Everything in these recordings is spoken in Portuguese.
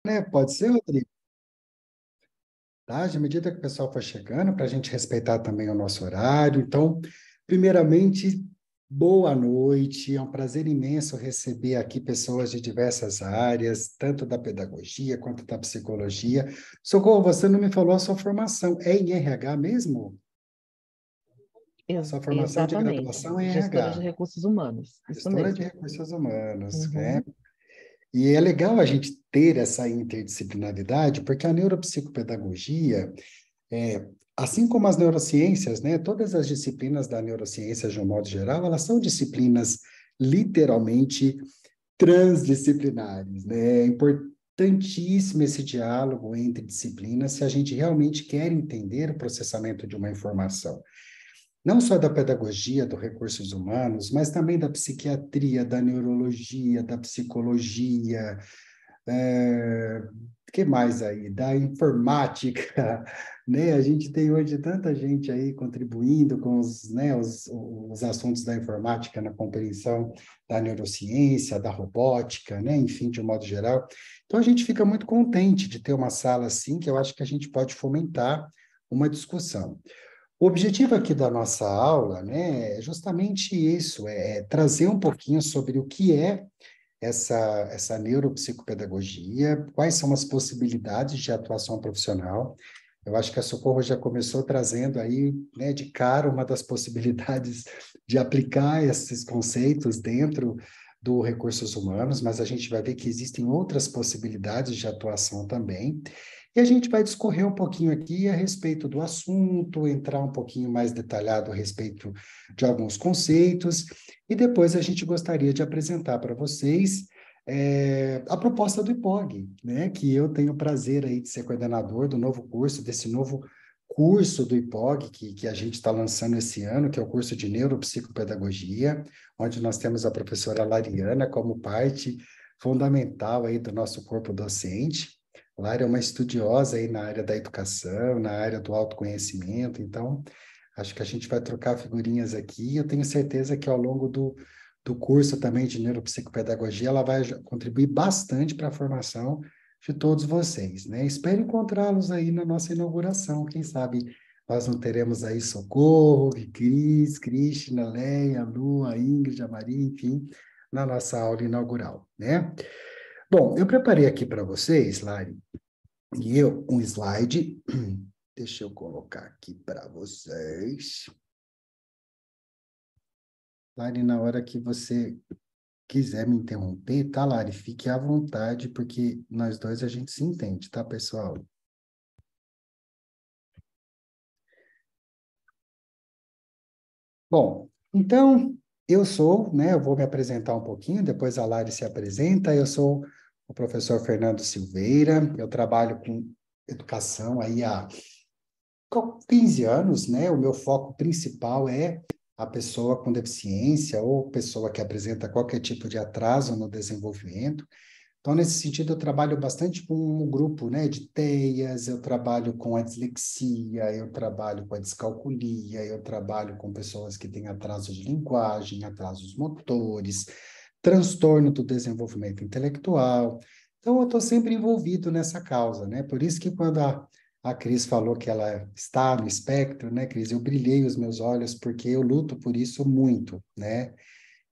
Né? Pode ser, Rodrigo? Tá? À medida que o pessoal for chegando, para a gente respeitar também o nosso horário. Então, primeiramente, boa noite. É um prazer imenso receber aqui pessoas de diversas áreas, tanto da pedagogia quanto da psicologia. Socorro, você não me falou a sua formação. É em RH mesmo? Sua formação de Exatamente. graduação é em Gestora de RH, recursos humanos. Isso gestora de mesmo. recursos humanos, né? Uhum. E é legal a gente ter essa interdisciplinaridade, porque a neuropsicopedagogia assim como as neurociências, né, todas as disciplinas da neurociência, de um modo geral, elas são disciplinas literalmente transdisciplinares, né? É importantíssimo esse diálogo entre disciplinas se a gente realmente quer entender o processamento de uma informação. Não só da pedagogia, dos recursos humanos, mas também da psiquiatria, da neurologia, da psicologia, que mais aí? Da informática, né? A gente tem hoje tanta gente aí contribuindo com os assuntos da informática na compreensão da neurociência, da robótica, né? Enfim, de um modo geral. Então, a gente fica muito contente de ter uma sala assim, que eu acho que a gente pode fomentar uma discussão. O objetivo aqui da nossa aula, né, é justamente isso, é trazer um pouquinho sobre o que é essa neuropsicopedagogia, quais são as possibilidades de atuação profissional. Eu acho que a Socorro já começou trazendo aí, né, de cara, uma das possibilidades de aplicar esses conceitos dentro do recursos humanos, mas a gente vai ver que existem outras possibilidades de atuação também. E a gente vai discorrer um pouquinho aqui a respeito do assunto, entrar um pouquinho mais detalhado a respeito de alguns conceitos, e depois a gente gostaria de apresentar para vocês a proposta do IPOG, né? Que eu tenho o prazer aí de ser coordenador do novo curso, desse novo curso do IPOG que a gente está lançando esse ano, que é o curso de Neuropsicopedagogia, onde nós temos a professora Lariana como parte fundamental aí do nosso corpo docente. Lara é uma estudiosa aí na área da educação, na área do autoconhecimento, então acho que a gente vai trocar figurinhas aqui. Eu tenho certeza que ao longo do curso também de neuropsicopedagogia, ela vai contribuir bastante para a formação de todos vocês, né? Espero encontrá-los aí na nossa inauguração. Quem sabe nós não teremos aí Socorro, Cris, Cristina, Leia, Lu, a Ingrid, a Maria, enfim, na nossa aula inaugural, né? Bom, eu preparei aqui para vocês, Lari, um slide. Deixa eu colocar aqui para vocês. Lari, na hora que você quiser me interromper, tá, Lari? Fique à vontade, porque nós dois a gente se entende, tá, pessoal? Bom, então, eu vou me apresentar um pouquinho, depois a Lari se apresenta. Eu sou o professor Fernando Silveira, eu trabalho com educação aí há 15 anos, né? O meu foco principal é a pessoa com deficiência ou pessoa que apresenta qualquer tipo de atraso no desenvolvimento. Então, nesse sentido, eu trabalho bastante com um grupo, né, de TEIAs, eu trabalho com a dislexia, eu trabalho com a descalculia, eu trabalho com pessoas que têm atraso de linguagem, atrasos motores, transtorno do desenvolvimento intelectual. Então, eu estou sempre envolvido nessa causa, né? Por isso que quando a Cris falou que ela está no espectro, né, Cris, eu brilhei os meus olhos porque eu luto por isso muito, né?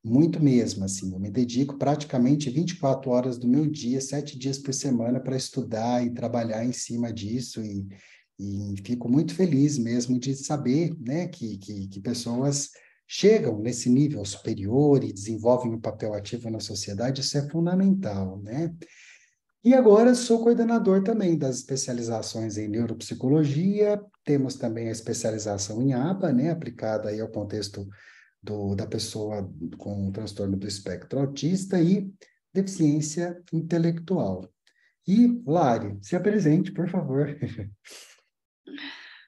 Muito mesmo, assim, eu me dedico praticamente 24 horas do meu dia, 7 dias por semana para estudar e trabalhar em cima disso e fico muito feliz mesmo de saber, né, que pessoas chegam nesse nível superior e desenvolvem um papel ativo na sociedade, isso é fundamental, né? E agora sou coordenador também das especializações em neuropsicologia, temos também a especialização em ABA, né, aplicada aí ao contexto da pessoa com transtorno do espectro autista e deficiência intelectual. E, Lari, se apresente, por favor.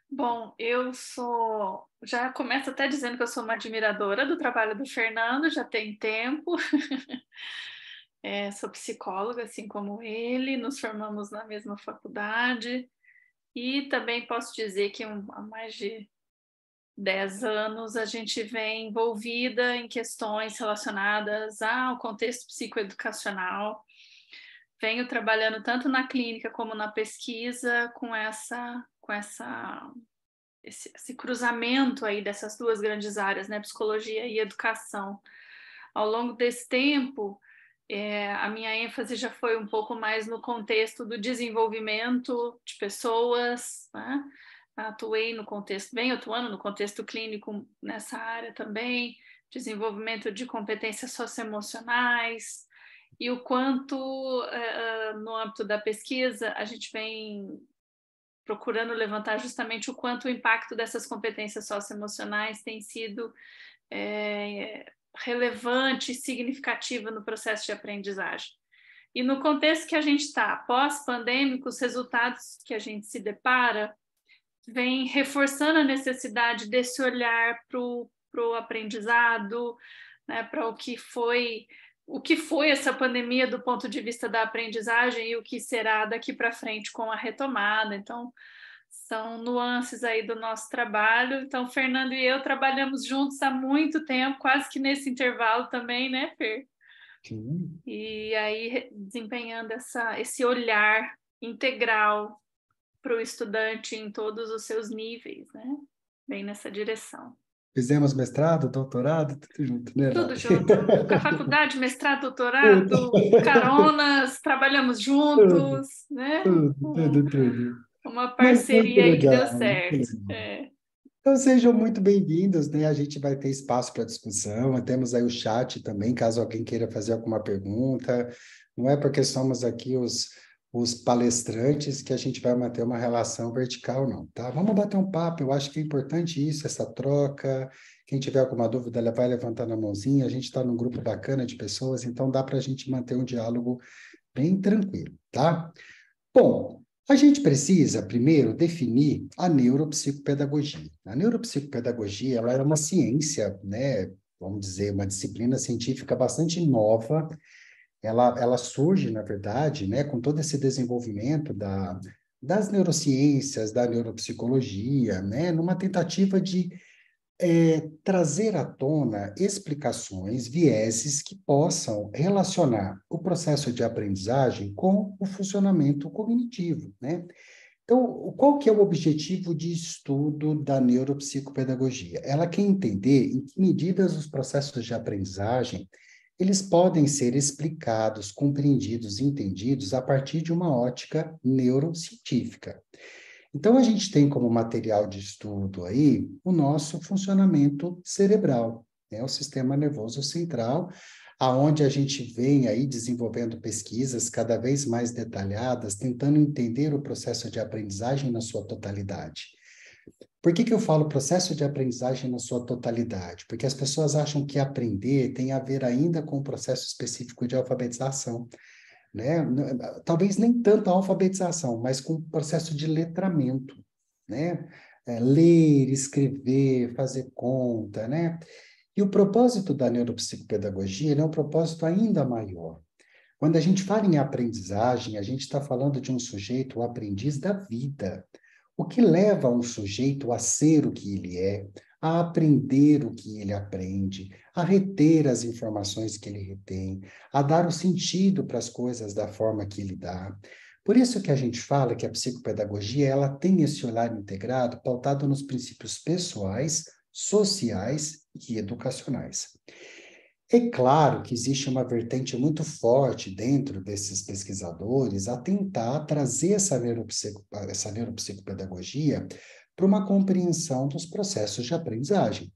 Bom, eu sou. Já começo até dizendo que eu sou uma admiradora do trabalho do Fernando, já tem tempo. Sou psicóloga, assim como ele, nos formamos na mesma faculdade. E também posso dizer que há mais de 10 anos a gente vem envolvida em questões relacionadas ao contexto psicoeducacional, venho trabalhando tanto na clínica como na pesquisa com esse cruzamento aí dessas duas grandes áreas, né, psicologia e educação. Ao longo desse tempo, a minha ênfase já foi um pouco mais no contexto do desenvolvimento de pessoas, né? Venho atuando no contexto clínico nessa área também, desenvolvimento de competências socioemocionais, e o quanto, no âmbito da pesquisa, a gente vem procurando levantar justamente o quanto o impacto dessas competências socioemocionais tem sido relevante e significativa no processo de aprendizagem. E no contexto que a gente está, pós-pandêmico, os resultados que a gente se depara vêm reforçando a necessidade desse olhar para o aprendizado, né, para o que foi essa pandemia do ponto de vista da aprendizagem e o que será daqui para frente com a retomada. Então, são nuances aí do nosso trabalho. Então, Fernando e eu trabalhamos juntos há muito tempo, quase que nesse intervalo também, né, Fer? Sim. E aí desempenhando esse olhar integral para o estudante em todos os seus níveis, né? Bem nessa direção. Fizemos mestrado, doutorado, tudo junto, né, Tudo Nara? junto. Com a faculdade, mestrado, doutorado, caronas, trabalhamos Tudo, juntos, né? tudo. Uma Mas muito parceria aí que deu legal, muito certo. legal. Então sejam muito bem-vindos, né? A gente vai ter espaço para discussão, temos aí o chat também, caso alguém queira fazer alguma pergunta. Não é porque somos aqui os palestrantes que a gente vai manter uma relação vertical, não, tá? Vamos bater um papo, eu acho que é importante isso, essa troca. Quem tiver alguma dúvida, ela vai levantando a mãozinha. A gente está num grupo bacana de pessoas, então dá para a gente manter um diálogo bem tranquilo, tá? Bom, a gente precisa, primeiro, definir a neuropsicopedagogia. A neuropsicopedagogia, ela é uma ciência, né? Vamos dizer, uma disciplina científica bastante nova. Ela surge, na verdade, né, com todo esse desenvolvimento das neurociências, da neuropsicologia, né, numa tentativa de trazer à tona explicações, vieses que possam relacionar o processo de aprendizagem com o funcionamento cognitivo, né? Então, qual que é o objetivo de estudo da neuropsicopedagogia? Ela quer entender em que medidas os processos de aprendizagem eles podem ser explicados, compreendidos, entendidos a partir de uma ótica neurocientífica. Então, a gente tem como material de estudo aí o nosso funcionamento cerebral, né? O sistema nervoso central, aonde a gente vem aí desenvolvendo pesquisas cada vez mais detalhadas, tentando entender o processo de aprendizagem na sua totalidade. Por que eu falo processo de aprendizagem na sua totalidade? Porque as pessoas acham que aprender tem a ver ainda com o processo específico de alfabetização, né? Talvez nem tanto a alfabetização, mas com o processo de letramento, né? Ler, escrever, fazer conta, né? E o propósito da neuropsicopedagogia é um propósito ainda maior. Quando a gente fala em aprendizagem, a gente está falando de um sujeito, o aprendiz da vida. O que leva um sujeito a ser o que ele é, a aprender o que ele aprende, a reter as informações que ele retém, a dar o sentido para as coisas da forma que ele dá. Por isso que a gente fala que a psicopedagogia ela tem esse olhar integrado, pautado nos princípios pessoais, sociais e educacionais. É claro que existe uma vertente muito forte dentro desses pesquisadores a tentar trazer essa neuropsicopedagogia para uma compreensão dos processos de aprendizagem.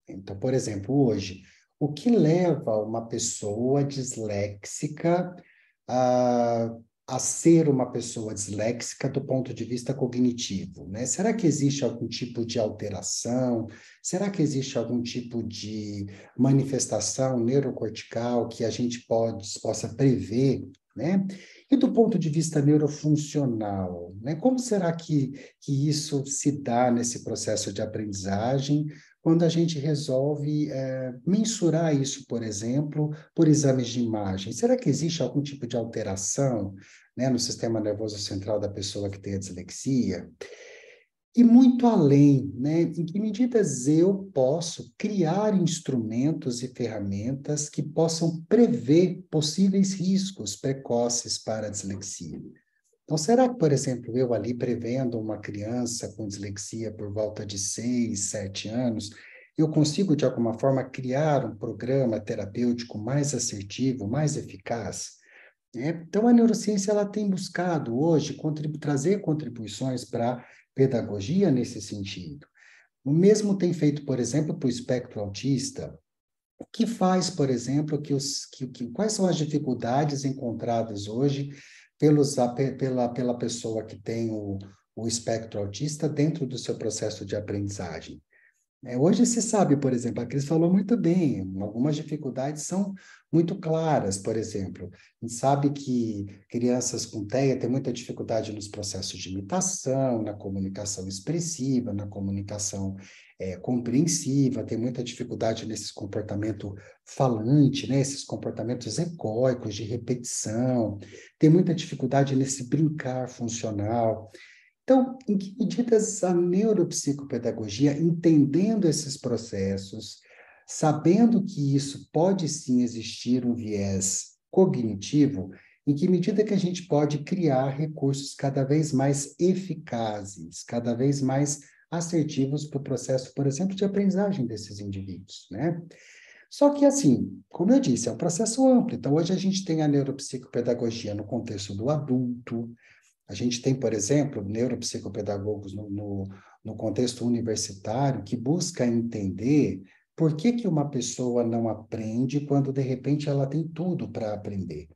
Então, por exemplo, hoje, o que leva uma pessoa disléxica a ser uma pessoa disléxica do ponto de vista cognitivo, né? Será que existe algum tipo de alteração? Será que existe algum tipo de manifestação neurocortical que a gente possa prever, né? E do ponto de vista neurofuncional, né? Como será que isso se dá nesse processo de aprendizagem quando a gente resolve mensurar isso, por exemplo, por exames de imagem? Será que existe algum tipo de alteração, né, no sistema nervoso central da pessoa que tem a dislexia? E muito além, né? Em que medidas eu posso criar instrumentos e ferramentas que possam prever possíveis riscos precoces para a dislexia? Então, será que, por exemplo, eu ali prevendo uma criança com dislexia por volta de 6, 7 anos, eu consigo, de alguma forma, criar um programa terapêutico mais assertivo, mais eficaz? Então, a neurociência ela tem buscado hoje trazer contribuições para a pedagogia nesse sentido. O mesmo tem feito, por exemplo, para o espectro autista. O que faz, por exemplo, quais são as dificuldades encontradas hoje pela pessoa que tem o espectro autista dentro do seu processo de aprendizagem? Hoje se sabe, por exemplo, a Cris falou muito bem, algumas dificuldades são muito claras, por exemplo, a gente sabe que crianças com TEA têm muita dificuldade nos processos de imitação, na comunicação expressiva, na comunicação compreensiva, tem muita dificuldade nesse comportamento falante, né, esses comportamentos egóicos de repetição, tem muita dificuldade nesse brincar funcional. Então, em que medidas a neuropsicopedagogia, entendendo esses processos, sabendo que isso pode sim existir um viés cognitivo, em que medida que a gente pode criar recursos cada vez mais eficazes, cada vez mais assertivos para o processo, por exemplo, de aprendizagem desses indivíduos, né? Só que, assim, como eu disse, é um processo amplo. Então, hoje a gente tem a neuropsicopedagogia no contexto do adulto, a gente tem, por exemplo, neuropsicopedagogos no contexto universitário que busca entender por que uma pessoa não aprende quando, de repente, ela tem tudo para aprender.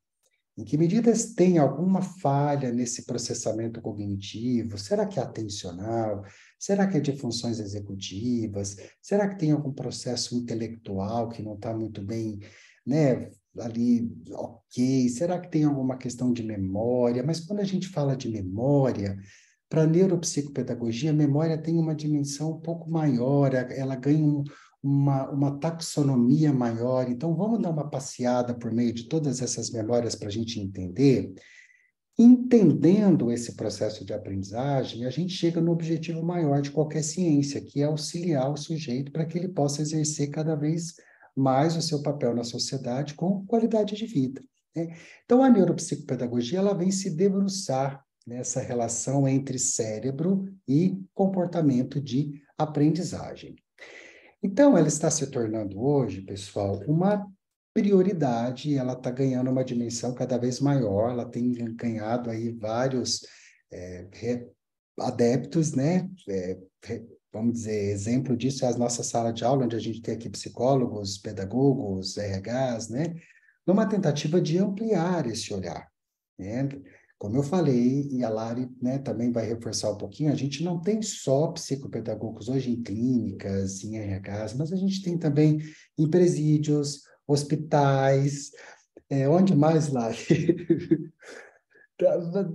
Em que medidas tem alguma falha nesse processamento cognitivo? Será que é atencional? Será que é de funções executivas? Será que tem algum processo intelectual que não está muito bem, né, ali, ok? Será que tem alguma questão de memória? Mas quando a gente fala de memória, para a neuropsicopedagogia, a memória tem uma dimensão um pouco maior, ela ganha uma taxonomia maior. Então, vamos dar uma passeada por meio de todas essas memórias para a gente entender. Entendendo esse processo de aprendizagem, a gente chega no objetivo maior de qualquer ciência, que é auxiliar o sujeito para que ele possa exercer cada vez mais o seu papel na sociedade com qualidade de vida, né? Então, a neuropsicopedagogia ela vem se debruçar nessa relação entre cérebro e comportamento de aprendizagem. Então, ela está se tornando hoje, pessoal, uma prioridade, ela está ganhando uma dimensão cada vez maior, ela tem ganhado aí vários adeptos, né? Vamos dizer, exemplo disso é a nossa sala de aula, onde a gente tem aqui psicólogos, pedagogos, RHs, né? Numa tentativa de ampliar esse olhar, né? Como eu falei, e a Lari, né, também vai reforçar um pouquinho, a gente não tem só psicopedagogos hoje em clínicas, em RHs, mas a gente tem também em presídios, hospitais, onde mais, Lari?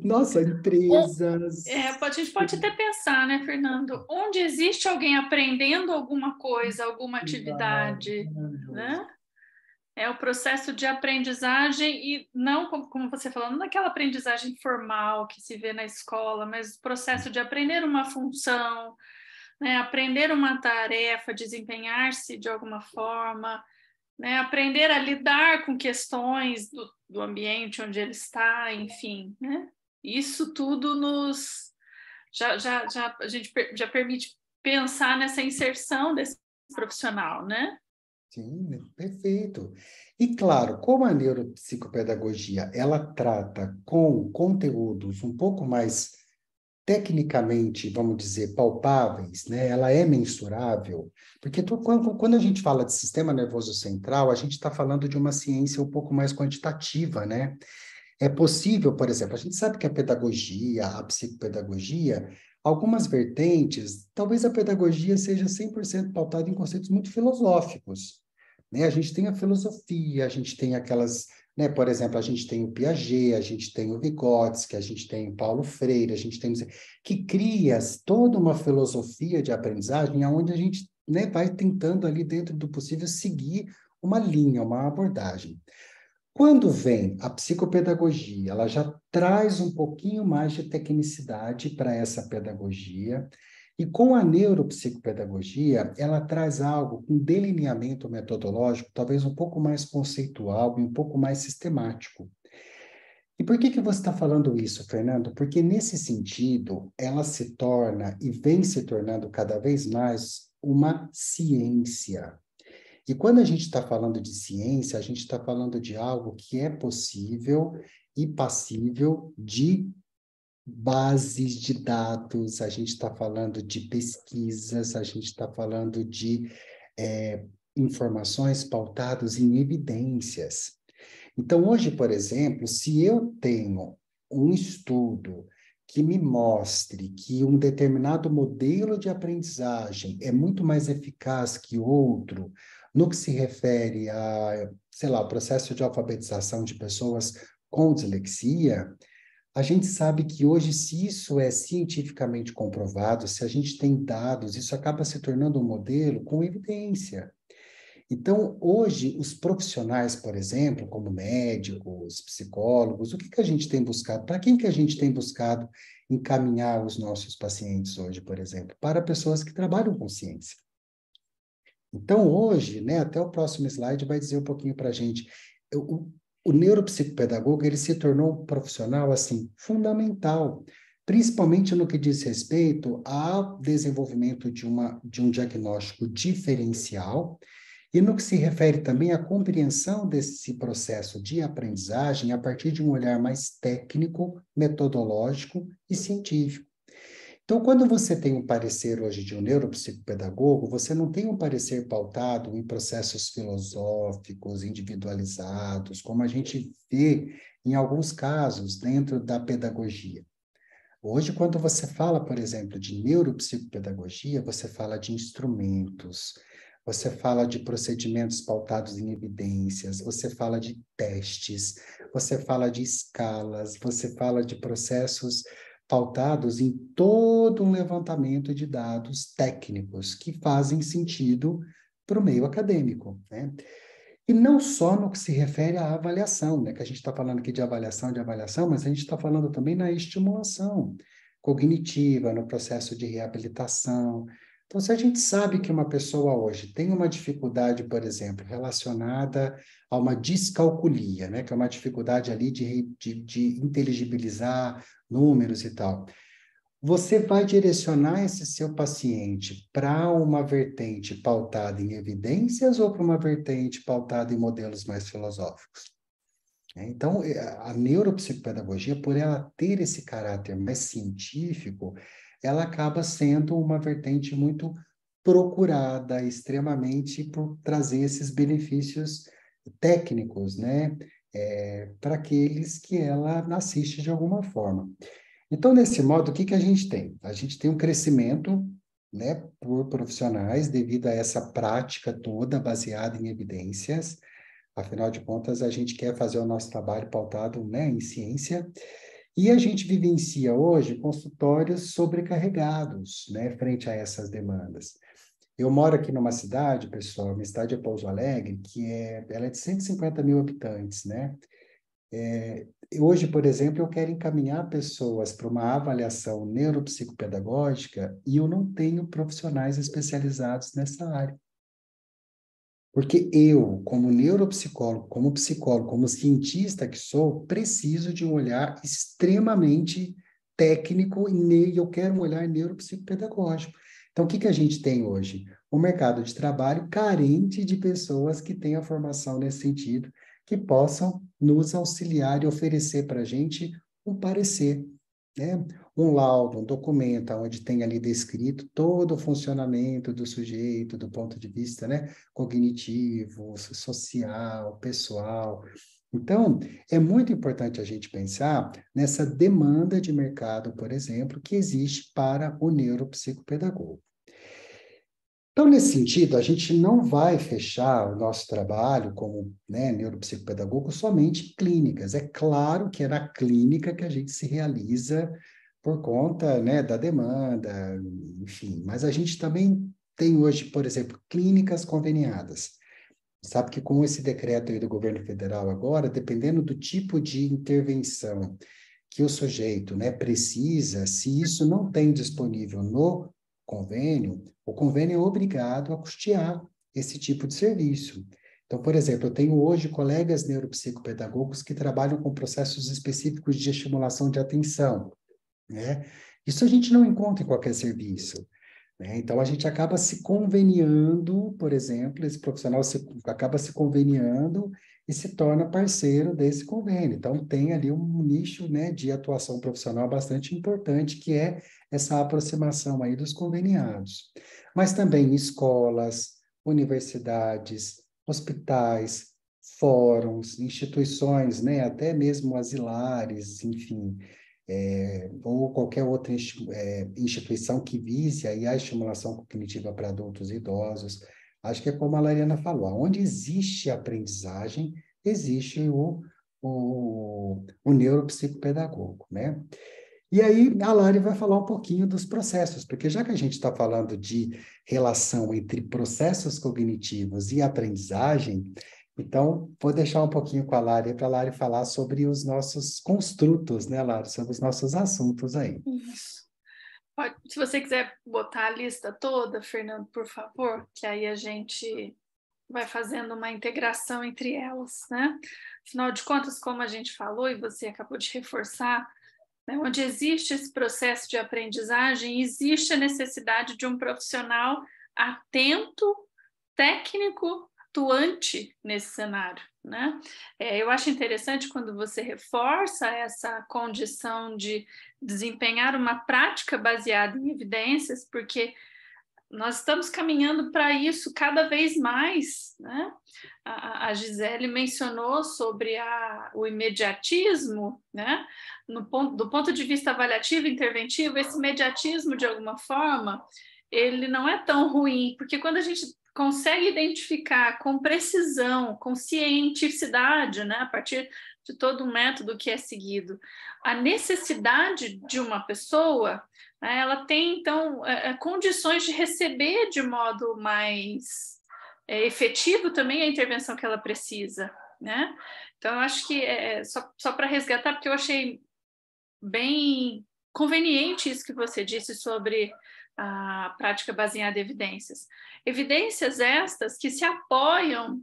Nossa, empresas. A gente pode até pensar, né, Fernando? Onde existe alguém aprendendo alguma coisa, alguma atividade, Maravilhoso. né? É o processo de aprendizagem e não, como você falou, não naquela aprendizagem formal que se vê na escola, mas o processo de aprender uma função, né? Aprender uma tarefa, desempenhar-se de alguma forma, né? Aprender a lidar com questões do ambiente onde ele está, enfim, né? Isso tudo a gente já permite pensar nessa inserção desse profissional, né? Sim, perfeito. E claro, como a neuropsicopedagogia, ela trata com conteúdos um pouco mais tecnicamente, vamos dizer, palpáveis, né? Ela é mensurável, porque quando a gente fala de sistema nervoso central, a gente está falando de uma ciência um pouco mais quantitativa, né? É possível, por exemplo, a gente sabe que a pedagogia, a psicopedagogia, algumas vertentes, talvez a pedagogia seja 100% pautada em conceitos muito filosóficos, né? A gente tem a filosofia, a gente tem aquelas, né? Por exemplo, a gente tem o Piaget, a gente tem o Vygotsky, a gente tem o Paulo Freire, a gente tem que cria toda uma filosofia de aprendizagem onde a gente, né, vai tentando ali dentro do possível seguir uma linha, uma abordagem. Quando vem a psicopedagogia, ela já traz um pouquinho mais de tecnicidade para essa pedagogia, E com a neuropsicopedagogia, ela traz algo, um delineamento metodológico, talvez um pouco mais conceitual e um pouco mais sistemático. E por que você está falando isso, Fernando? Porque nesse sentido, ela se torna e vem se tornando cada vez mais uma ciência. E quando a gente está falando de ciência, a gente está falando de algo que é possível e passível de bases de dados, a gente está falando de pesquisas, a gente está falando de informações pautadas em evidências. Então, hoje, por exemplo, se eu tenho um estudo que me mostre que um determinado modelo de aprendizagem é muito mais eficaz que outro no que se refere a, sei lá, o processo de alfabetização de pessoas com dislexia, a gente sabe que hoje, se isso é cientificamente comprovado, se a gente tem dados, isso acaba se tornando um modelo com evidência. Então, hoje, os profissionais, por exemplo, como médicos, psicólogos, o que que a gente tem buscado? Para quem que a gente tem buscado encaminhar os nossos pacientes hoje, por exemplo? Para pessoas que trabalham com ciência. Então, hoje, né, até o próximo slide vai dizer um pouquinho para a gente, o neuropsicopedagogo, ele se tornou um profissional, assim, fundamental, principalmente no que diz respeito ao desenvolvimento de um diagnóstico diferencial, e no que se refere também à compreensão desse processo de aprendizagem a partir de um olhar mais técnico, metodológico e científico. Então, quando você tem um parecer hoje de um neuropsicopedagogo, você não tem um parecer pautado em processos filosóficos, individualizados, como a gente vê em alguns casos dentro da pedagogia. Hoje, quando você fala, por exemplo, de neuropsicopedagogia, você fala de instrumentos, você fala de procedimentos pautados em evidências, você fala de testes, você fala de escalas, você fala de processos pautados em todo um levantamento de dados técnicos que fazem sentido para o meio acadêmico, né? E não só no que se refere à avaliação, né? Que a gente está falando aqui de avaliação, mas a gente está falando também na estimulação cognitiva, no processo de reabilitação. Então, se a gente sabe que uma pessoa hoje tem uma dificuldade, por exemplo, relacionada a uma descalculia, né? Que é uma dificuldade ali de inteligibilizar números e tal, você vai direcionar esse seu paciente para uma vertente pautada em evidências ou para uma vertente pautada em modelos mais filosóficos? Então, a neuropsicopedagogia, por ela ter esse caráter mais científico, ela acaba sendo uma vertente muito procurada, extremamente por trazer esses benefícios técnicos, né? Para aqueles que ela assiste de alguma forma. Então, nesse modo, o que que a gente tem? A gente tem um crescimento, né, por profissionais devido a essa prática toda baseada em evidências. Afinal de contas, a gente quer fazer o nosso trabalho pautado, né, em ciência. E a gente vivencia hoje consultórios sobrecarregados, né, frente a essas demandas. Eu moro aqui numa cidade, pessoal, minha cidade é Pouso Alegre, ela é de 150 mil habitantes, né? Hoje, por exemplo, eu quero encaminhar pessoas para uma avaliação neuropsicopedagógica e eu não tenho profissionais especializados nessa área. Porque eu, como neuropsicólogo, como psicólogo, como cientista que sou, preciso de um olhar extremamente técnico e eu quero um olhar neuropsicopedagógico. Então, o que que a gente tem hoje? Um mercado de trabalho carente de pessoas que tenham formação nesse sentido, que possam nos auxiliar e oferecer para a gente um parecer, né? Um laudo, um documento, onde tem ali descrito todo o funcionamento do sujeito, do ponto de vista, né, cognitivo, social, pessoal. Então, é muito importante a gente pensar nessa demanda de mercado, por exemplo, que existe para o neuropsicopedagogo. Então, nesse sentido, a gente não vai fechar o nosso trabalho como, né, neuropsicopedagogo somente em clínicas. É claro que é na clínica que a gente se realiza por conta, né, da demanda, enfim. Mas a gente também tem hoje, por exemplo, clínicas conveniadas. Sabe que com esse decreto aí do governo federal agora, dependendo do tipo de intervenção que o sujeito, né, precisa, se isso não tem disponível no convênio, o convênio é obrigado a custear esse tipo de serviço. Então, por exemplo, eu tenho hoje colegas neuropsicopedagogos que trabalham com processos específicos de estimulação de atenção, né? Isso a gente não encontra em qualquer serviço, né? Então, a gente acaba se conveniando, por exemplo, esse profissional acaba se conveniando e se torna parceiro desse convênio. Então, tem ali um nicho, né, de atuação profissional bastante importante, que é essa aproximação aí dos conveniados. Mas também escolas, universidades, hospitais, fóruns, instituições, né, até mesmo asilares, enfim, ou qualquer outra instituição que vise aí a estimulação cognitiva para adultos e idosos. Acho que é como a Lariana falou, onde existe aprendizagem, existe o neuropsicopedagogo, né? E aí a Lari vai falar um pouquinho dos processos, porque já que a gente está falando de relação entre processos cognitivos e aprendizagem, então vou deixar um pouquinho com a Lari para a Lari falar sobre os nossos construtos, né, Lari? Sobre os nossos assuntos aí. Isso. Se você quiser botar a lista toda, Fernando, por favor, que aí a gente vai fazendo uma integração entre elas, né? Afinal de contas, como a gente falou e você acabou de reforçar, né, onde existe esse processo de aprendizagem, existe a necessidade de um profissional atento, técnico, atuante nesse cenário, né? Eu acho interessante quando você reforça essa condição de desempenhar uma prática baseada em evidências, porque nós estamos caminhando para isso cada vez mais, né? A Gisele mencionou sobre o imediatismo, né? Do ponto de vista avaliativo e interventivo, esse imediatismo, de alguma forma, ele não é tão ruim, porque quando a gente consegue identificar com precisão, com cientificidade, né? A partir de todo um método que é seguido, a necessidade de uma pessoa, ela tem, então, condições de receber de modo mais efetivo também a intervenção que ela precisa, né? Então, eu acho que, só para resgatar, porque eu achei bem conveniente isso que você disse sobre a prática baseada em evidências. Evidências estas que se apoiam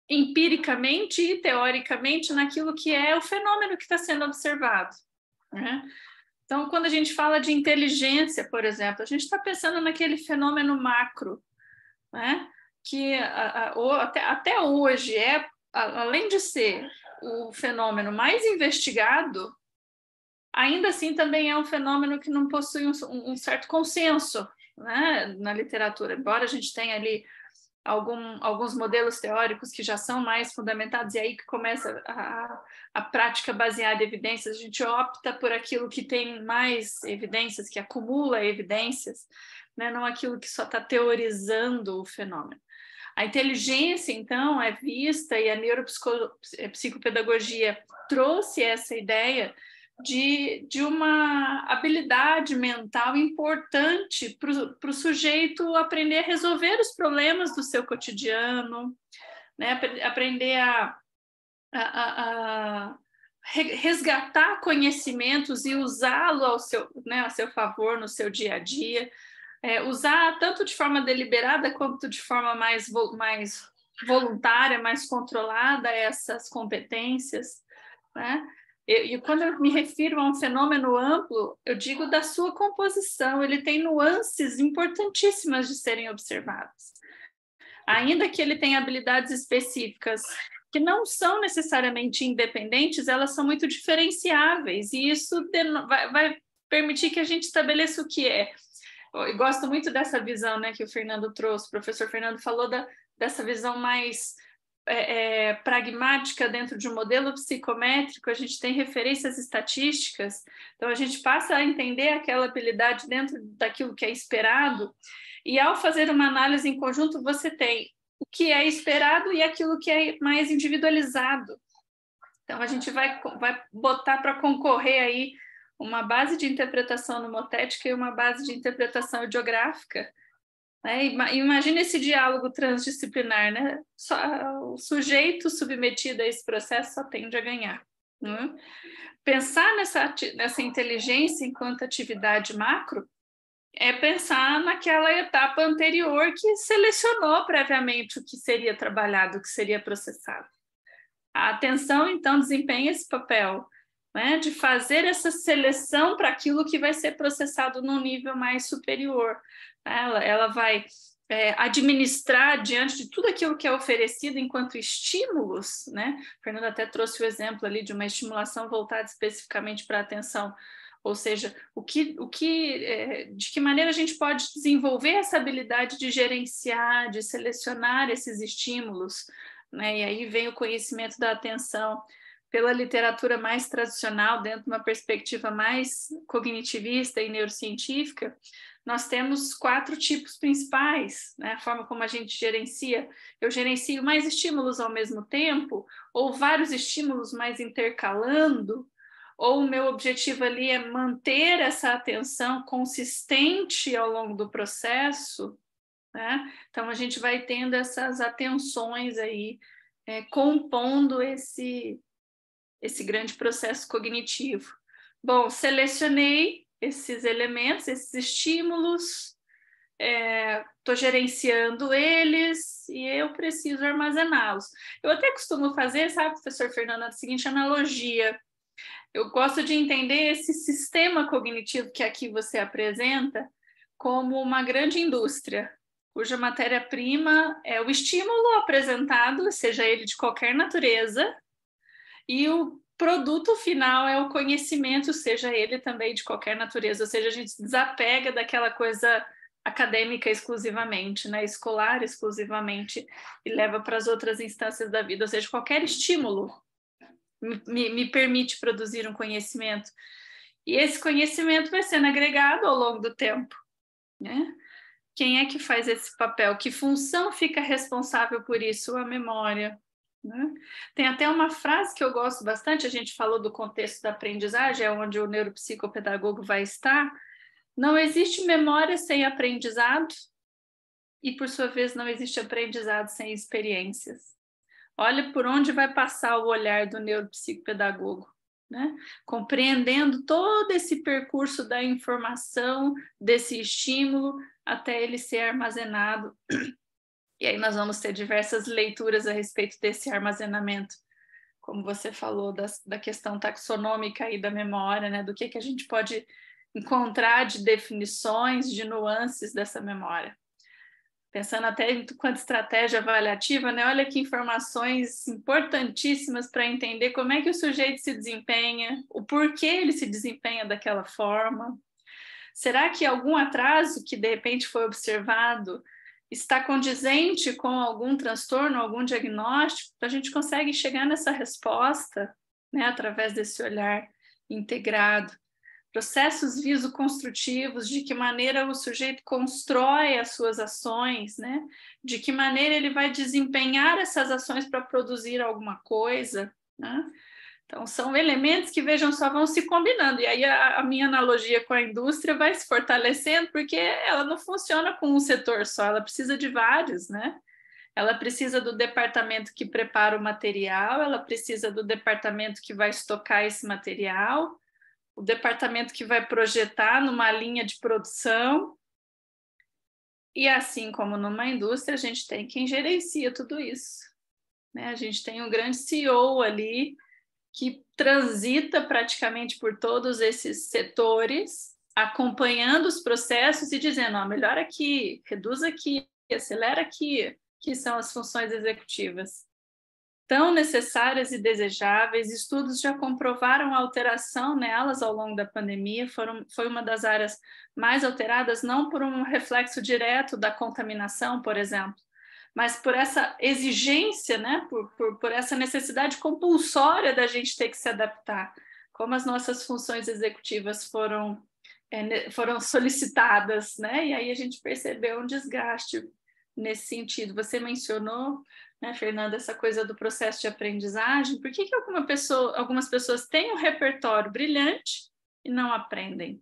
empiricamente e teoricamente naquilo que é o fenômeno que está sendo observado, né? Então, quando a gente fala de inteligência, por exemplo, a gente está pensando naquele fenômeno macro, né? Que até hoje além de ser o fenômeno mais investigado, ainda assim também é um fenômeno que não possui um certo consenso, né, na literatura, embora a gente tenha ali alguns modelos teóricos que já são mais fundamentados, e aí que começa a prática baseada em evidências. A gente opta por aquilo que tem mais evidências, que acumula evidências, né? Não aquilo que só está teorizando o fenômeno. A inteligência, então, é vista, e a neuropsicopedagogia trouxe essa ideia de uma habilidade mental importante para o sujeito aprender a resolver os problemas do seu cotidiano, né? Aprender a resgatar conhecimentos e usá-lo a seu favor no seu dia a dia, usar tanto de forma deliberada quanto de forma mais voluntária, mais controlada essas competências, né? E quando eu me refiro a um fenômeno amplo, eu digo da sua composição, ele tem nuances importantíssimas de serem observadas. Ainda que ele tenha habilidades específicas que não são necessariamente independentes, elas são muito diferenciáveis, e isso vai permitir que a gente estabeleça o que é. Eu gosto muito dessa visão, né, que o Fernando trouxe, o professor Fernando falou dessa visão mais pragmática dentro de um modelo psicométrico. A gente tem referências estatísticas, então a gente passa a entender aquela habilidade dentro daquilo que é esperado, e ao fazer uma análise em conjunto, você tem o que é esperado e aquilo que é mais individualizado. Então a gente vai botar para concorrer aí uma base de interpretação nomotética e uma base de interpretação ideográfica, né? Imagina esse diálogo transdisciplinar, né? O sujeito submetido a esse processo só tende a ganhar, né? Pensar nessa inteligência enquanto atividade macro é pensar naquela etapa anterior que selecionou previamente o que seria trabalhado, o que seria processado. A atenção, então, desempenha esse papel, né, de fazer essa seleção para aquilo que vai ser processado num nível mais superior. Ela vai administrar diante de tudo aquilo que é oferecido enquanto estímulos, né? O Fernando até trouxe o exemplo ali de uma estimulação voltada especificamente para a atenção. Ou seja, de que maneira a gente pode desenvolver essa habilidade de gerenciar, de selecionar esses estímulos, né? E aí vem o conhecimento da atenção pela literatura mais tradicional, dentro de uma perspectiva mais cognitivista e neurocientífica. Nós temos 4 tipos principais, né? A forma como a gente gerencia. Eu gerencio mais estímulos ao mesmo tempo, ou vários estímulos mais intercalando, ou o meu objetivo ali é manter essa atenção consistente ao longo do processo, né? Então, a gente vai tendo essas atenções aí, compondo esse grande processo cognitivo. Bom, selecionei esses elementos, esses estímulos, estou gerenciando eles e eu preciso armazená-los. Eu até costumo fazer, sabe, professor Fernando, a seguinte analogia. Eu gosto de entender esse sistema cognitivo que aqui você apresenta como uma grande indústria, cuja matéria-prima é o estímulo apresentado, seja ele de qualquer natureza, e o produto final é o conhecimento, seja ele também de qualquer natureza, ou seja, a gente se desapega daquela coisa acadêmica exclusivamente, né, escolar exclusivamente, e leva para as outras instâncias da vida, ou seja, qualquer estímulo me permite produzir um conhecimento. E esse conhecimento vai sendo agregado ao longo do tempo, né? Quem é que faz esse papel? Que função fica responsável por isso? A memória, né? Tem até uma frase que eu gosto bastante, a gente falou do contexto da aprendizagem, é onde o neuropsicopedagogo vai estar. Não existe memória sem aprendizado e, por sua vez, não existe aprendizado sem experiências. Olha por onde vai passar o olhar do neuropsicopedagogo, né? Compreendendo todo esse percurso da informação, desse estímulo, até ele ser armazenado. E aí nós vamos ter diversas leituras a respeito desse armazenamento, como você falou, da questão taxonômica aí da memória, né? Do que a gente pode encontrar de definições, de nuances dessa memória. Pensando até enquanto estratégia avaliativa, né? Olha que informações importantíssimas para entender como é que o sujeito se desempenha, o porquê ele se desempenha daquela forma. Será que algum atraso que de repente foi observado está condizente com algum transtorno, algum diagnóstico? Então, a gente consegue chegar nessa resposta, né, através desse olhar integrado. Processos visoconstrutivos, de que maneira o sujeito constrói as suas ações, né? De que maneira ele vai desempenhar essas ações para produzir alguma coisa, né? Então, são elementos que, vejam só, vão se combinando. E aí a minha analogia com a indústria vai se fortalecendo, porque ela não funciona com um setor só, ela precisa de vários, né? Ela precisa do departamento que prepara o material, ela precisa do departamento que vai estocar esse material, o departamento que vai projetar numa linha de produção. E assim como numa indústria, a gente tem quem gerencia tudo isso, né? A gente tem um grande CEO ali que transita praticamente por todos esses setores, acompanhando os processos e dizendo, ó, melhora aqui, reduz aqui, acelera aqui, que são as funções executivas. Tão necessárias e desejáveis, estudos já comprovaram a alteração nelas ao longo da pandemia, foi uma das áreas mais alteradas, não por um reflexo direto da contaminação, por exemplo, mas por essa exigência, né? por essa necessidade compulsória da gente ter que se adaptar, como as nossas funções executivas foram solicitadas, né? E aí a gente percebeu um desgaste nesse sentido. Você mencionou, né, Fernanda, essa coisa do processo de aprendizagem. Por que algumas pessoas têm um repertório brilhante e não aprendem?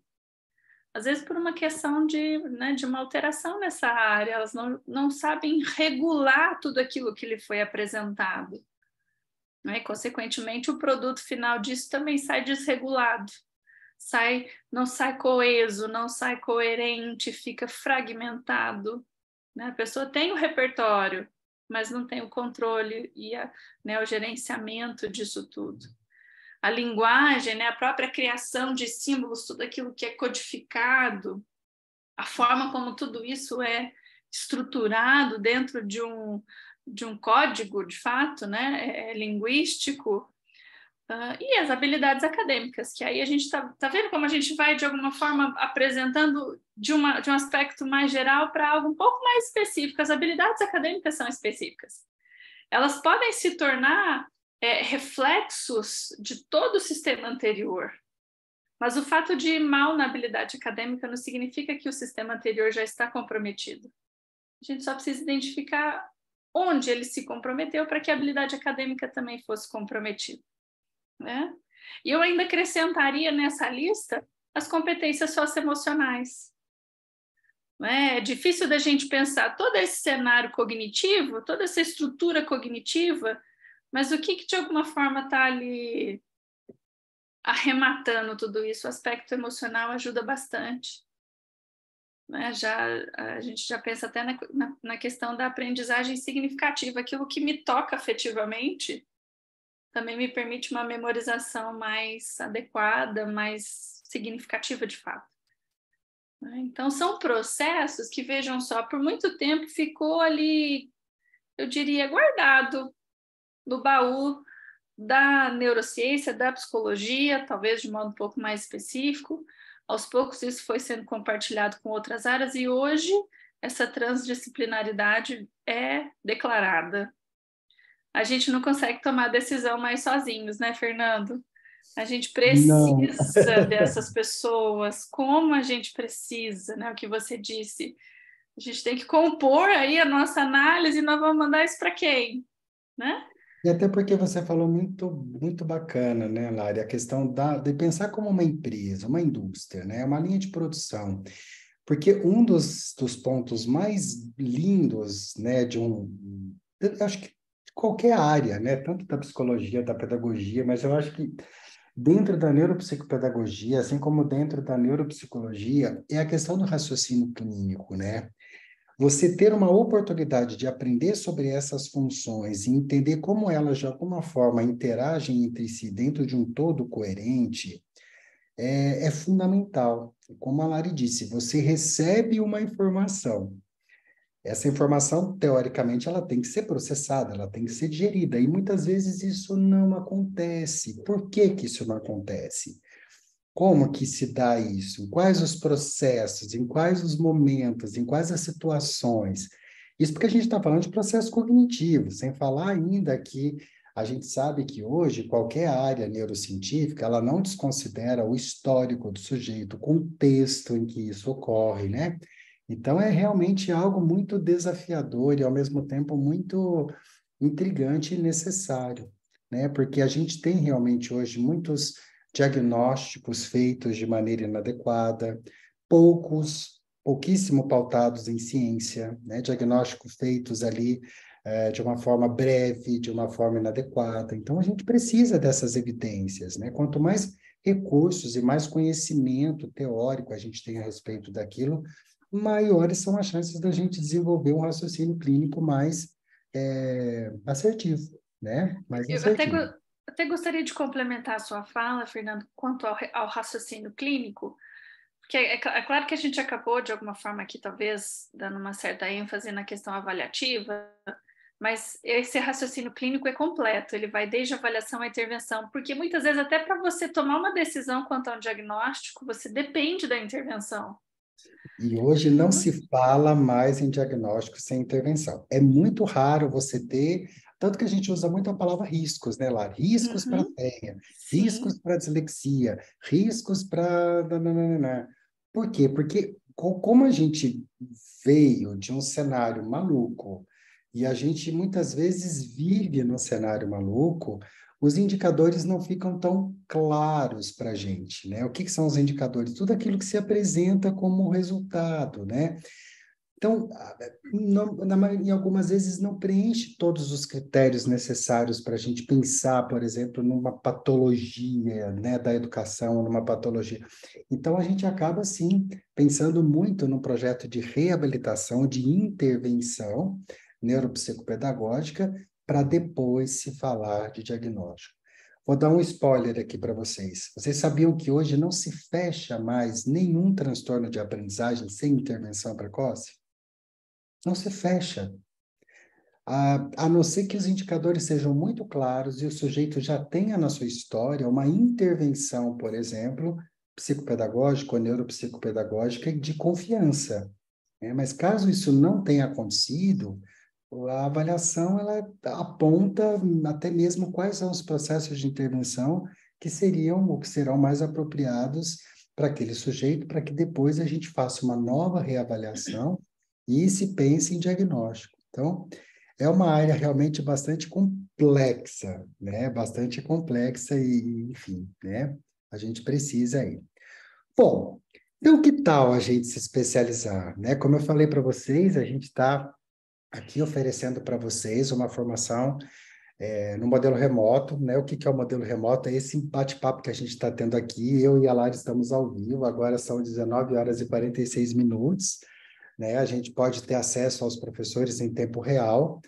Às vezes por uma questão de uma alteração nessa área, elas não sabem regular tudo aquilo que lhe foi apresentado, né? E, consequentemente, o produto final disso também sai desregulado. não sai coeso, não sai coerente, fica fragmentado, né? A pessoa tem o repertório, mas não tem o controle e o gerenciamento disso tudo. A linguagem, né, a própria criação de símbolos, tudo aquilo que é codificado, a forma como tudo isso é estruturado dentro de um código, de fato, né, linguístico, e as habilidades acadêmicas, que aí a gente tá vendo como a gente vai, de alguma forma, apresentando de um aspecto mais geral para algo um pouco mais específico. As habilidades acadêmicas são específicas. Elas podem se tornar reflexos de todo o sistema anterior, mas o fato de ir mal na habilidade acadêmica não significa que o sistema anterior já está comprometido. A gente só precisa identificar onde ele se comprometeu para que a habilidade acadêmica também fosse comprometida, né? E eu ainda acrescentaria nessa lista as competências socioemocionais. É difícil da gente pensar todo esse cenário cognitivo, toda essa estrutura cognitiva, mas o que de alguma forma está ali arrematando tudo isso? O aspecto emocional ajuda bastante. Né? A gente já pensa até na questão da aprendizagem significativa, aquilo que me toca afetivamente também me permite uma memorização mais adequada, mais significativa de fato. Então, são processos que, vejam só, por muito tempo ficou ali, eu diria, guardado no baú da neurociência, da psicologia, talvez de modo um pouco mais específico. Aos poucos isso foi sendo compartilhado com outras áreas e hoje essa transdisciplinaridade é declarada. A gente não consegue tomar decisão mais sozinhos, né, Fernando? A gente Não. precisa dessas pessoas, como a gente precisa, né? O que você disse. A gente tem que compor aí a nossa análise e nós vamos mandar isso para quem, né? E até porque você falou muito, muito bacana, né, Lari, a questão de pensar como uma empresa, uma indústria, né, uma linha de produção. Porque um dos pontos mais lindos, né, eu acho que qualquer área, né, tanto da psicologia, da pedagogia, mas eu acho que dentro da neuropsicopedagogia, assim como dentro da neuropsicologia, é a questão do raciocínio clínico, né? Você ter uma oportunidade de aprender sobre essas funções e entender como elas, de alguma forma, interagem entre si dentro de um todo coerente, é fundamental. Como a Lari disse, você recebe uma informação. Essa informação, teoricamente, ela tem que ser processada, ela tem que ser digerida. E muitas vezes isso não acontece. Por que que isso não acontece? Como que se dá isso? Quais os processos? Em quais os momentos? Em quais as situações? Isso porque a gente está falando de processo cognitivo, sem falar ainda que a gente sabe que hoje qualquer área neurocientífica, ela não desconsidera o histórico do sujeito, o contexto em que isso ocorre, né? Então é realmente algo muito desafiador e ao mesmo tempo muito intrigante e necessário, né? Porque a gente tem realmente hoje muitos diagnósticos feitos de maneira inadequada, pouquíssimo pautados em ciência, né? Diagnósticos feitos ali de uma forma breve, de uma forma inadequada. Então, a gente precisa dessas evidências, né? Quanto mais recursos e mais conhecimento teórico a gente tem a respeito daquilo, maiores são as chances da gente desenvolver um raciocínio clínico mais assertivo, né? Mais Eu assertivo. até gostaria de complementar a sua fala, Fernando, quanto ao raciocínio clínico, porque é claro que a gente acabou, de alguma forma, aqui, talvez, dando uma certa ênfase na questão avaliativa, mas esse raciocínio clínico é completo, ele vai desde a avaliação à intervenção, porque muitas vezes, até para você tomar uma decisão quanto a um diagnóstico, você depende da intervenção. E hoje não se fala mais em diagnóstico sem intervenção. É muito raro você ter, tanto que a gente usa muito a palavra riscos, né, Lara? Riscos para TEA, Sim. riscos para dislexia, riscos para... Por quê? Porque como a gente veio de um cenário maluco e a gente muitas vezes vive num cenário maluco, os indicadores não ficam tão claros para a gente, né? O que são os indicadores? Tudo aquilo que se apresenta como resultado, né? Então, em algumas vezes não preenche todos os critérios necessários para a gente pensar, por exemplo, numa patologia, né, da educação, numa patologia. Então, a gente acaba, sim, pensando muito no projeto de reabilitação, de intervenção neuropsicopedagógica, para depois se falar de diagnóstico. Vou dar um spoiler aqui para vocês. Vocês sabiam que hoje não se fecha mais nenhum transtorno de aprendizagem sem intervenção precoce? Não se fecha. A não ser que os indicadores sejam muito claros e o sujeito já tenha na sua história uma intervenção, por exemplo, psicopedagógica ou neuropsicopedagógica de confiança, né? Mas caso isso não tenha acontecido, a avaliação ela aponta até mesmo quais são os processos de intervenção que seriam ou que serão mais apropriados para aquele sujeito, para que depois a gente faça uma nova reavaliação e se pense em diagnóstico. Então, é uma área realmente bastante complexa, né? Bastante complexa e, enfim, né? A gente precisa aí. Bom, então que tal a gente se especializar, né? Como eu falei para vocês, a gente está aqui oferecendo para vocês uma formação no modelo remoto, né? O que que é o modelo remoto? É esse bate-papo que a gente está tendo aqui. Eu e a Lara estamos ao vivo, agora são 19 horas e 46 minutos, né? A gente pode ter acesso aos professores em tempo real.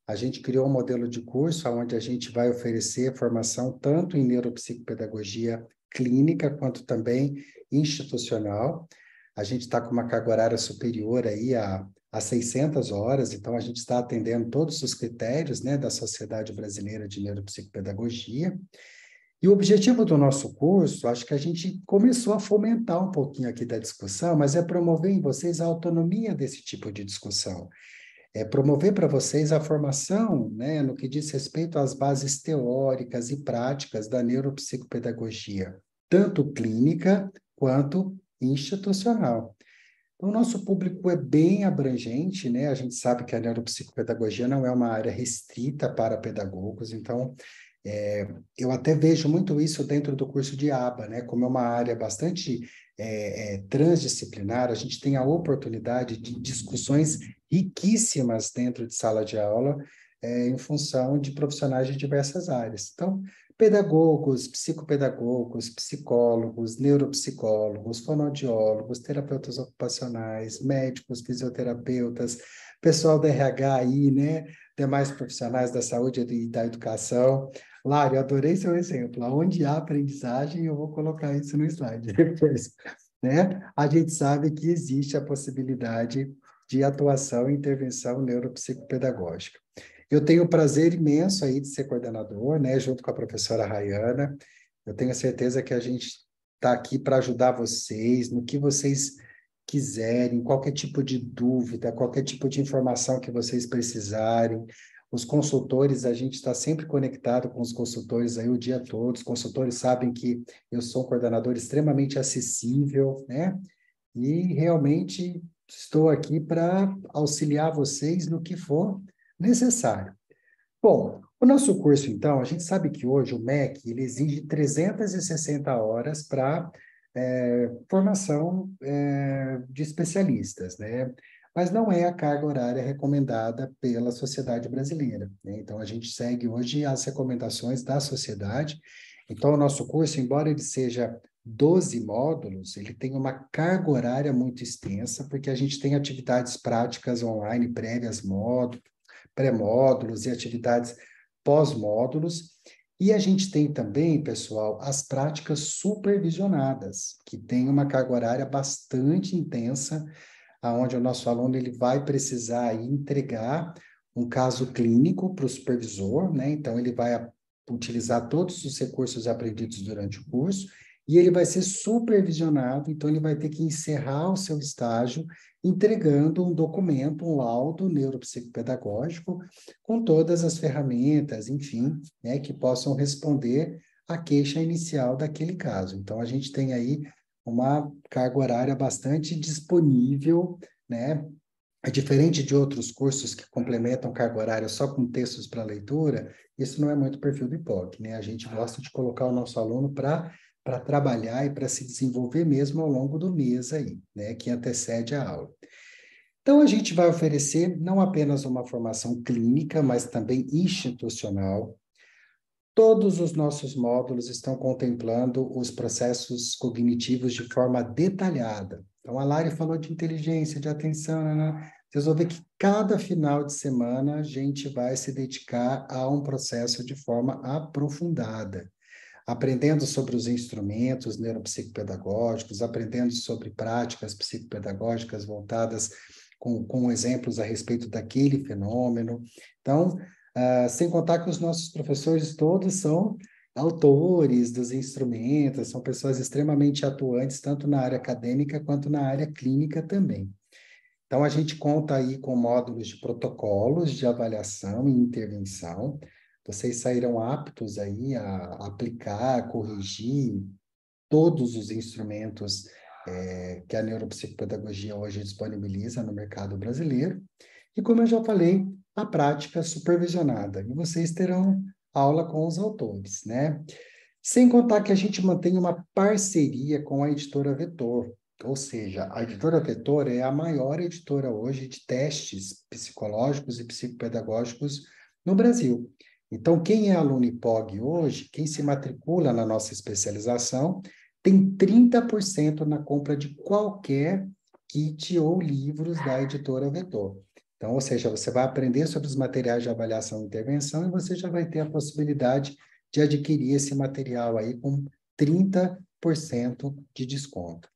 A gente criou um modelo de curso onde a gente vai oferecer formação tanto em neuropsicopedagogia clínica quanto também institucional. A gente está com uma carga horária superior aí a 600 horas, então a gente está atendendo todos os critérios, né, da Sociedade Brasileira de Neuropsicopedagogia. E o objetivo do nosso curso, acho que a gente começou a fomentar um pouquinho aqui da discussão, mas é promover em vocês a autonomia desse tipo de discussão. É promover para vocês a formação, né, no que diz respeito às bases teóricas e práticas da neuropsicopedagogia, tanto clínica quanto institucional. O nosso público é bem abrangente, né? A gente sabe que a neuropsicopedagogia não é uma área restrita para pedagogos, então eu até vejo muito isso dentro do curso de ABA, né? Como é uma área bastante transdisciplinar, a gente tem a oportunidade de discussões riquíssimas dentro de sala de aula, em função de profissionais de diversas áreas. Então, pedagogos, psicopedagogos, psicólogos, neuropsicólogos, fonoaudiólogos, terapeutas ocupacionais, médicos, fisioterapeutas, pessoal da RH aí, né? Demais profissionais da saúde e da educação. Lário, adorei seu exemplo. Onde há aprendizagem, eu vou colocar isso no slide depois, né? A gente sabe que existe a possibilidade de atuação e intervenção neuropsicopedagógica. Eu tenho o prazer imenso aí de ser coordenador, né, junto com a professora Rayana. Eu tenho certeza que a gente está aqui para ajudar vocês no que vocês quiserem, qualquer tipo de dúvida, qualquer tipo de informação que vocês precisarem. Os consultores, a gente está sempre conectado com os consultores aí o dia todo. Os consultores sabem que eu sou um coordenador extremamente acessível, né? E realmente estou aqui para auxiliar vocês no que for necessário. Bom, o nosso curso, então, a gente sabe que hoje o MEC ele exige 360 horas para formação de especialistas, né? Mas não é a carga horária recomendada pela sociedade brasileira, né? Então, a gente segue hoje as recomendações da sociedade. Então, o nosso curso, embora ele seja 12 módulos, ele tem uma carga horária muito extensa, porque a gente tem atividades práticas online prévias pré-módulos e atividades pós-módulos. E a gente tem também, pessoal, as práticas supervisionadas, que tem uma carga horária bastante intensa, aonde o nosso aluno ele vai precisar aí entregar um caso clínico para o supervisor, né? Então, ele vai utilizar todos os recursos aprendidos durante o curso e ele vai ser supervisionado, então ele vai ter que encerrar o seu estágio entregando um documento, um laudo neuropsicopedagógico com todas as ferramentas, enfim, né, que possam responder à queixa inicial daquele caso. Então, a gente tem aí uma carga horária bastante disponível, né? É diferente de outros cursos que complementam carga horária só com textos para leitura, isso não é muito perfil do IPOC, né? A gente gosta de colocar o nosso aluno para trabalhar e para se desenvolver mesmo ao longo do mês aí, né? Que antecede a aula. Então, a gente vai oferecer não apenas uma formação clínica, mas também institucional. Todos os nossos módulos estão contemplando os processos cognitivos de forma detalhada. Então, a Lari falou de inteligência, de atenção, né? Vocês vão ver que cada final de semana a gente vai se dedicar a um processo de forma aprofundada, aprendendo sobre os instrumentos neuropsicopedagógicos, aprendendo sobre práticas psicopedagógicas voltadas com exemplos a respeito daquele fenômeno. Então, sem contar que os nossos professores todos são autores dos instrumentos, são pessoas extremamente atuantes, tanto na área acadêmica quanto na área clínica também. Então, a gente conta aí com módulos de protocolos de avaliação e intervenção. Vocês sairão aptos aí a aplicar, corrigir todos os instrumentos que a neuropsicopedagogia hoje disponibiliza no mercado brasileiro. E, como eu já falei, a prática supervisionada. E vocês terão aula com os autores, né? Sem contar que a gente mantém uma parceria com a editora Vetor. Ou seja, a editora Vetor é a maior editora hoje de testes psicológicos e psicopedagógicos no Brasil. Então, quem é aluno IPOG hoje, quem se matricula na nossa especialização, tem 30% na compra de qualquer kit ou livros da editora Vetor. Então, ou seja, você vai aprender sobre os materiais de avaliação e intervenção e você já vai ter a possibilidade de adquirir esse material aí com 30% de desconto.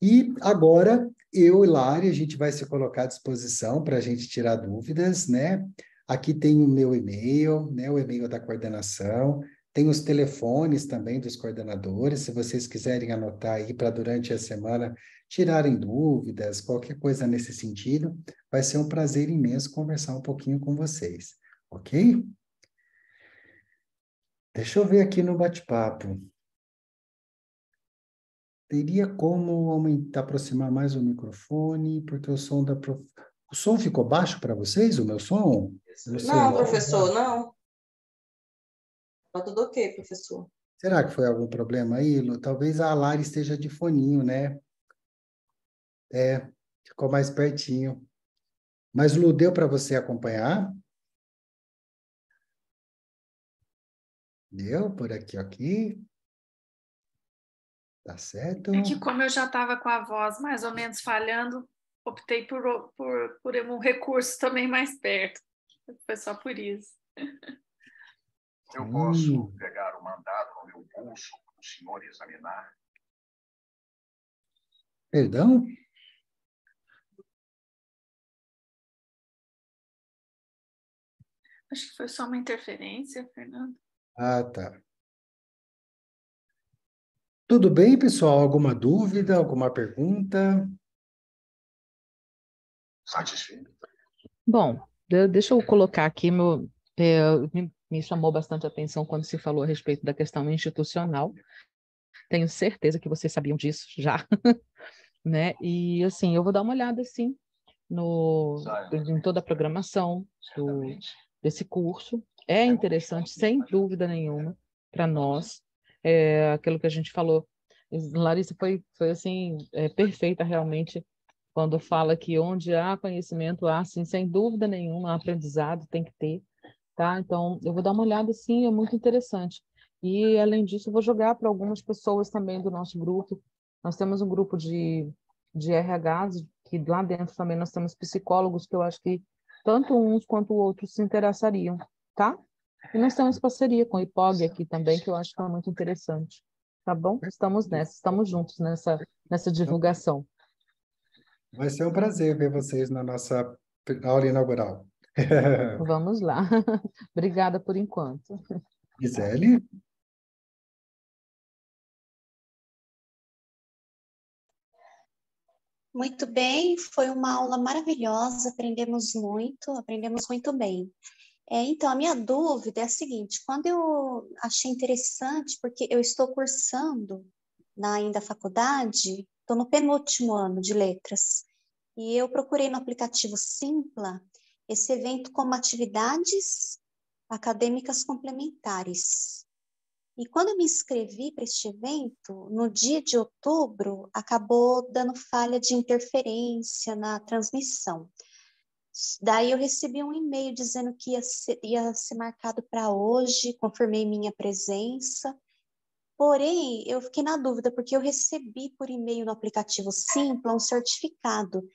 E agora, eu e Lari, a gente vai se colocar à disposição para a gente tirar dúvidas, né? Aqui tem o meu e-mail, né? O e-mail da coordenação, tem os telefones também dos coordenadores, se vocês quiserem anotar aí para durante a semana tirarem dúvidas, qualquer coisa nesse sentido, vai ser um prazer imenso conversar um pouquinho com vocês, ok? Deixa eu ver aqui no bate-papo. Teria como aumentar, aproximar mais o microfone, porque o som da... O som ficou baixo para vocês, o meu som? Eu não sei. Não, professor, não. Tá tudo ok, professor. Será que foi algum problema aí, Lu? Talvez a Lari esteja de foninho, né? Ficou mais pertinho. Mas, Lu, deu para você acompanhar? Deu por aqui, aqui. Tá certo? É que como eu já estava com a voz mais ou menos falhando, optei por um recurso também mais perto. Foi só por isso. Eu posso pegar o mandado no meu bolso para o senhor examinar? Perdão? Acho que foi só uma interferência, Fernando. Ah, tá. Tudo bem, pessoal? Alguma dúvida, alguma pergunta? Satisfeito. Bom, deixa eu colocar aqui, me chamou bastante a atenção quando se falou a respeito da questão institucional. Tenho certeza que vocês sabiam disso já, né? E, assim, eu vou dar uma olhada, sim, em toda a programação desse curso. É interessante, sem dúvida nenhuma, para nós. Aquilo que a gente falou, Larissa foi assim, perfeita realmente, quando fala que onde há conhecimento, há, sim, sem dúvida nenhuma, aprendizado tem que ter, tá? Então, eu vou dar uma olhada, sim, é muito interessante. E, além disso, eu vou jogar para algumas pessoas também do nosso grupo. Nós temos um grupo de RHs, que lá dentro também nós temos psicólogos, que eu acho que tanto uns quanto outros se interessariam, tá? E nós temos parceria com o IPOG aqui também, que eu acho que é muito interessante, tá bom? Estamos juntos nessa divulgação. Vai ser um prazer ver vocês na nossa aula inaugural. Vamos lá. Obrigada por enquanto. Gisele? Muito bem, foi uma aula maravilhosa, aprendemos muito bem. Então, a minha dúvida é a seguinte, quando eu achei interessante, porque eu estou cursando ainda faculdade, estou no penúltimo ano de letras, e eu procurei no aplicativo Simpla esse evento como atividades acadêmicas complementares. E quando eu me inscrevi para este evento, no dia de outubro, acabou dando falha de interferência na transmissão. Daí eu recebi um e-mail dizendo que ia ser marcado para hoje, confirmei minha presença. Porém, eu fiquei na dúvida, porque eu recebi por e-mail no aplicativo Simpla um certificado.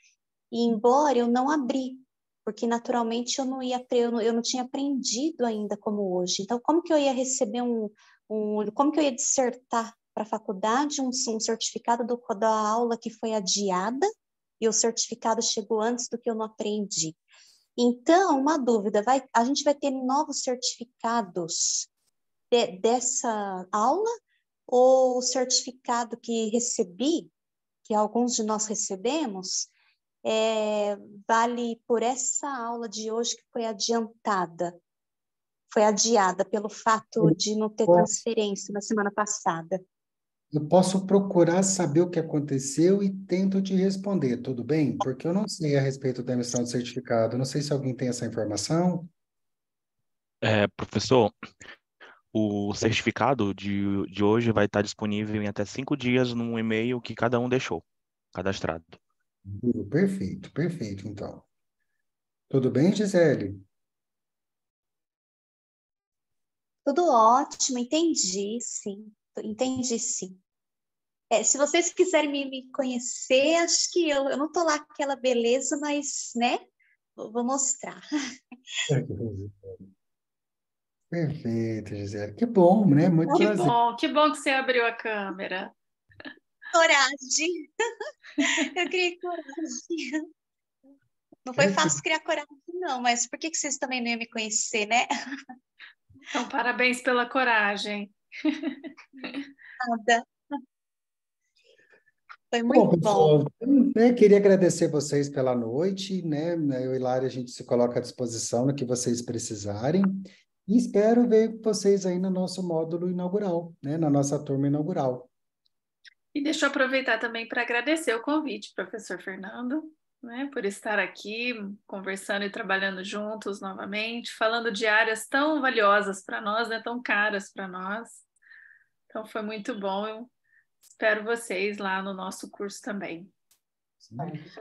E embora eu não abri, porque naturalmente eu não tinha aprendido ainda como hoje. Então, como que eu ia receber como que eu ia dissertar para a faculdade um certificado da aula que foi adiada e o certificado chegou antes do que eu não aprendi? Então, uma dúvida, a gente vai ter novos certificados dessa aula ou o certificado que recebi, que alguns de nós recebemos, vale por essa aula de hoje que foi adiada pelo fato de não ter transferência na semana passada. Eu posso procurar saber o que aconteceu e tento te responder, tudo bem? Porque eu não sei a respeito da emissão de certificado. Não sei se alguém tem essa informação. Professor, o certificado de hoje vai estar disponível em até 5 dias no e-mail que cada um deixou cadastrado. Perfeito, perfeito, então. Tudo bem, Gisele? Tudo ótimo, entendi, sim. Se vocês quiserem me conhecer, acho que eu não estou lá com aquela beleza, mas, né, vou mostrar. Perfeito, Gisele. Que bom, né? Muito prazer. Que bom que você abriu a câmera. Coragem. Eu criei coragem. Não foi fácil criar coragem, não, mas por que vocês também não iam me conhecer, né? Então, parabéns pela coragem. Nada. Foi muito bom. Pessoal, queria agradecer vocês pela noite, né? Eu e Lari, a gente se coloca à disposição no que vocês precisarem. E espero ver vocês aí no nosso módulo inaugural, né? Na nossa turma inaugural. E deixa eu aproveitar também para agradecer o convite, professor Fernando, né, por estar aqui conversando e trabalhando juntos novamente, falando de áreas tão valiosas para nós, né, tão caras para nós. Então foi muito bom. Eu espero vocês lá no nosso curso também.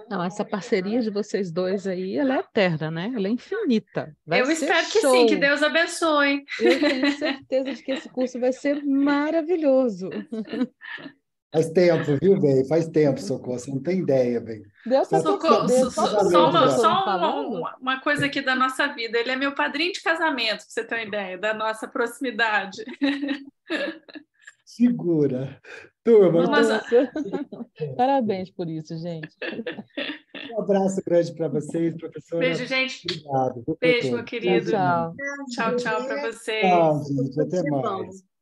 Não, essa parceria de vocês dois aí, ela é eterna, né? Ela é infinita. Eu espero que sim, que Deus abençoe. Eu tenho certeza de que esse curso vai ser maravilhoso. Faz tempo, viu, bem? Faz tempo, Socorro. Você não tem ideia, bem. Deu para perceber. Só uma coisa aqui da nossa vida. Ele é meu padrinho de casamento, para você ter uma ideia, da nossa proximidade. Segura. Turma, parabéns por isso, gente. Um abraço grande para vocês, professora. Beijo, gente. Obrigado. Beijo, meu querido. Tchau, tchau para vocês. Tchau, gente. Até mais.